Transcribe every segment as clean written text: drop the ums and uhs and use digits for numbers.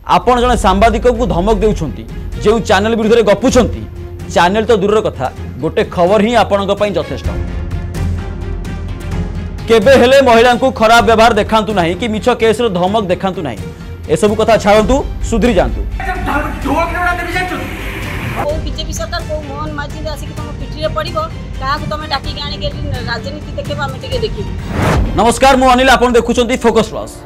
आपण जने सांबादिक को धमक देउछंती जो चैनल विरुद्ध रे गपुछंती चैनल तो दूर कथा गोटे खबर ही आपण यथेष्ट केबे हेले महिला को खराब व्यवहार देखांतु नहीं कि मिछ केस रो धमक देखांतु नहीं ए सब कथा छाड़ू सुधरी जातु बीजेपी सरकार को मोहन माझी आसिक तुम पिठी रे पड़िबो का तुम डाकी आनी के राजनीति देखबो हम टिके देखिबो। नमस्कार मु अनिल आपण देखुचंती फोकस प्लस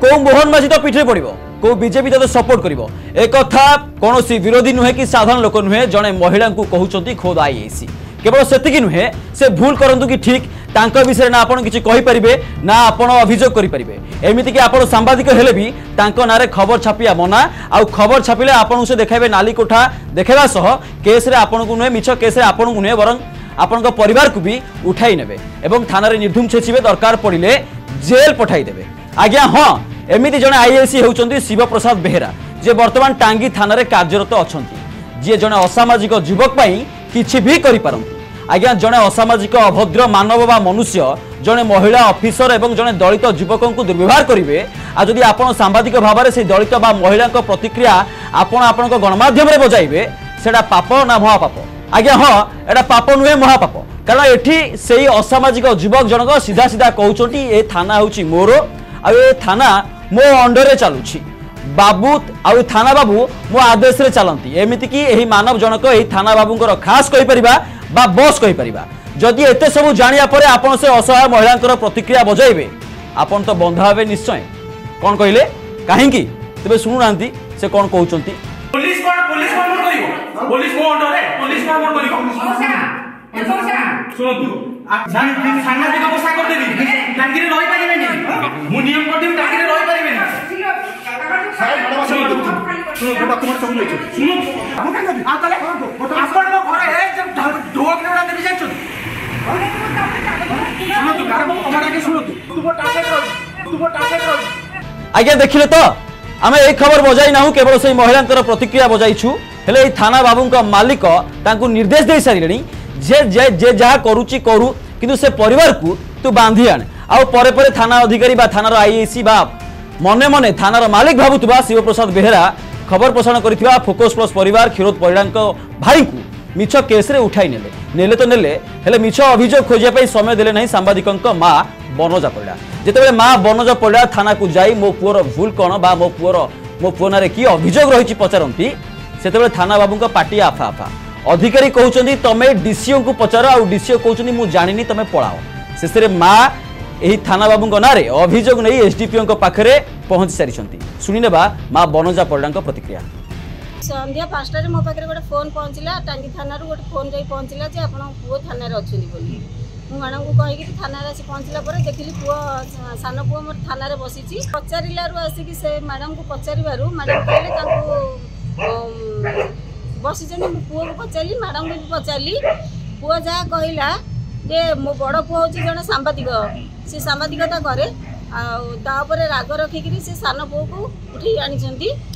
को मोहन माझी तो पिठी रे पड़िबो को बीजेपी तो सपोर्ट करिवो एक कथा कोनोसी विरोधी नुहे कि साधारण लोक नुहे जने महिला को कहउचंती खोद आईएसी केवल सेतिकी नुहे से भूल करंतु कि ठीक तांका विषय ना आपण किछि कहि परिबे ना आपण अभियोग करि परिबे एमिति कि आपण सांबादिक हेले भी तांको नारे खबर छापिया मना आ खबर छापिले आपण से देखाइबे नाली कोठा देखेबा सह केस रे आपण को नुहे मिछ केस रे आपण को नुहे बरं आपण को परिवार को भी उठाई नेबे एवं थाना रे निर्धुम छेचिबे दरकार पड़िले जेल पठाई देबे। आज्ञा हां एमिति जने आईएसी हेउचंती शिव प्रसाद बेहेरा जे वर्तमान टांगी थाना रे कार्यरत अछंती जे जने असामाजिक युवक पई किछि भी करि पारंती। आज्ञा जने असामाजिक अभद्र मानव बा मनुष्य जने महिला ऑफिसर एवं जने दलित युवक को दुर्व्यवहार करिवे आ जदि आपण सांबादिक भाव से दलित बा महिला प्रतिक्रिया आपण आपण गणमाध्यम रे बजाइबे सेडा पाप ना महापाप। आज्ञा हां एडा पाप नुहे महापाप कारण एठी सेही असामाजिक युवक जनक सीधा सीधा कहउचंती ए थाना होची मोर आ ए थाना मो अंडर रे चालुची बाबू आउ थाना बाबू मो आदेश रे चलती एमिति कि एही मानव जनक एही थाना बाबूंकर खास कहि परिबा बा बॉस कहि परिबा जदि एते सब जानिया परे आपण से असहाय महिलांकर प्रतिक्रिया बजाइबे आपण तो बंधा हेबे निश्चय कोन कहिले काहे कि तबे सुनु नांती से कोन कहउचंती पुलिस कोन करिवो पुलिस मो अंडर रे पुलिस कोन करिवो सुनो तू सांबादिक अवस्था कर देबी टांगी रे रहि परिबेनी मु नियम कर देबी टांगी रे रहि परिबेनी सुनो डॉक्यूमेंट सब लेछो सुनो आ तले आपण मो घरे ए जब ढोक नेडा देबी जाचो सुनो तू कार हमरा के सुनो तू टार्गेट रह आज्ञा देखिले तो आमे एक खबर बजाई नाहु केवल से महिलांकर प्रतिक्रिया बजाइछु हेले ए थाना बाबूंका मालिक तांकु निर्देश दे सारिलेनी जे जे जे जहा करूची करू किंतु से परिवार को तू बांधी आने आ परे परे थाना अधिकारी बा थानार आईएसी बा मने मने थानार मालिक भाबुतबा शिव प्रसाद बेहेरा खबर प्रसारण करिथिबा फोकस प्लस परिवार क्षीरोद परिडांक भाई को मिछ केस रे उठाई नेले नेले तो नेले हेले मिछ अभियोग खोजिया पई समय देले नहीं सांबादिकंक मां बनोजा परिडा जेतेबे मां बनोजा परिडा थाना को जाई मो पुअर भूल कोन बा मो पुअना रे की अभियोग रहिछि पचारंती सेतेबे थाना बाबूंक पाटी आफा आफा अधिकारी कहउचंदी तमे डीसीओ को पचारो आ डीसीओ कहउचंदी मु जानिनी तमे पळाओ शेषरे मां एही थाना बाबूंक नारे अभियोग नै एसडीपीओ को पाखरे पहुंच सारिछंती सुनिनेबा मां बनोजा परिडांक प्रतिक्रिया। संध्या 5टा रे मो पाखरे गोटे फोन पहुंचला टांगी थाना रो गोटे फोन जाई पहुंचला जे आपण पुओ थाना रे अछंती बोली मु मैडम को कहि कि थाना रे आसी पहुंचला पर देखली पुओ सान पुओ मोर थाना रे बसिची पचारिला रो आसी कि से मैडम को पचारिबारु मैडम कहले ताको बसिचनी मु पुओ को पचारली मैडम को पचारली पुओ जा कहला जे मो बड़ पुओ होची जने सांबादिक से सांबादिकता करे आपर राग रखिकी से सान पुओ को उठे आनी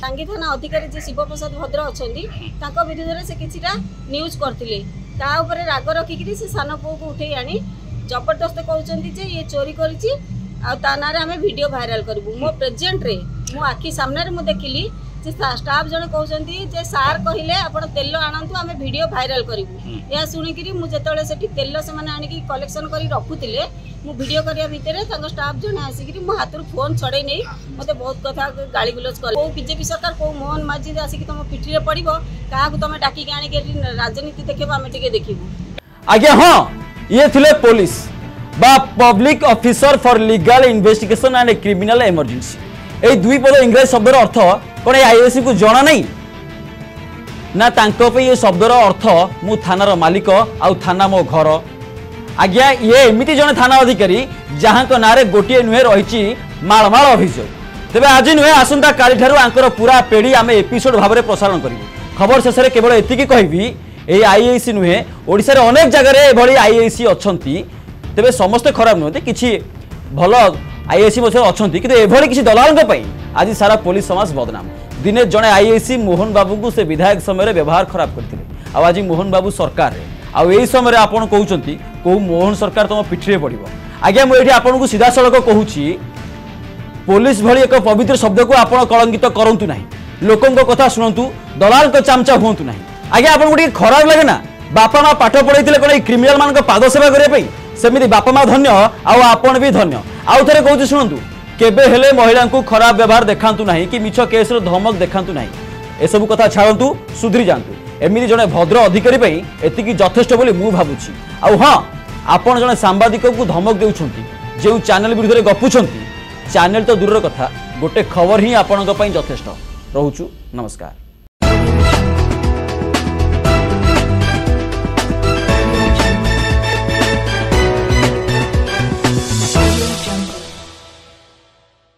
टांगी थाना अधिकारी जे शिव प्रसाद भद्र अच्छा विरुद्ध से किछिटा न्यूज करते राग रखिकी से सान पुओ को उठे आनी जबरदस्त कहते जे ये चोरी करिछि आ ना आम वीडियो भाइराल करूँ मो प्रेजेंट रे मो आखि सामने मु देखिली स्टाफ जन कहते सार कहले आप तेल आणतु आम वीडियो भाइराल करूँ यह शुणिकी मुझे से तेल से आनिकी कलेक्शन कर रखुले मु वीडियो करिया भितरे स्टाफ जन आसिक मो हाथ फोन छड़े नहीं मत बहुत कथा गाली गुलज कर बीजेपी सरकार को मोहन माझी आसिक तुम पिठी रे पड़ो क्या तुम डाकी आनिक राजनीति देखबो आम टिके देखिबू। आज्ञा हां ये थिले पुलिस बा public officer for legal investigation and criminal emergency ए दुई पद इंग्लिश शब्दर अर्थ कौन आईएसी को जना नहीं ना तांको पे ये शब्दर अर्थ मु थानार मालिक आउ थाना मो घर। आज्ञा ये एमिति जने थाना अधिकारी जहां को नारे गोटिए नुहे रही मालमाल अभियोग तेबे आज नुहे आसंता काली ठारू आंकर पूरा पेड़ी आमे एपिसोड भाव में प्रसारण करिवु। खबर शेष में केवल एतिकी कहबी ए आईएसी नुहे ओडिसा रे अनेक जगह रे एभली आईएसी अछंती तेबे समस्त खराब नुहते किछि भल आईएसी मछे अछंती किंतु एभली किछि दलालक पई आज सारा पुलिस समाज बदनाम। दिने जने आईएसी मोहन बाबू को से विधायक समय व्यवहार खराब करथिले आज मोहन बाबू सरकार रे आ एई समय आपण कहउचंती को मोहन सरकार तुम पिठरे पड़ो। आज्ञा मुझे आपन को सीधा सड़क कहूँ पुलिस भली एक पवित्र शब्द को आप कलंकित करंतु नहीं लोकों कथा शुणु दलाल को चामचा हूँ ना आज्ञा आपको खराब लगे ना बापा माँ पाठ पढ़े कौन क्रिमिनाल मान पाद सेवा करने सेमती बापा माँ धन्य आपण भी धन्य आउ थे कहूँ शुणु केबे हेले महिला को खराब व्यवहार देखातु ना कि मिछ केस धमक देखातु ना एसबू कथा छाड़ू सुधरी जातु एमती जड़े भद्र अधिकारी एतिकी यथेष्ट बोली मु भावुछि आउ हाँ आपण जड़े सांबादिक को धमक देउछंती जो चैनल विरुद्ध में गपुंट चैनल तो दूर कथा गोटे खबर ही आपण यथेष्ट रोचु नमस्कार।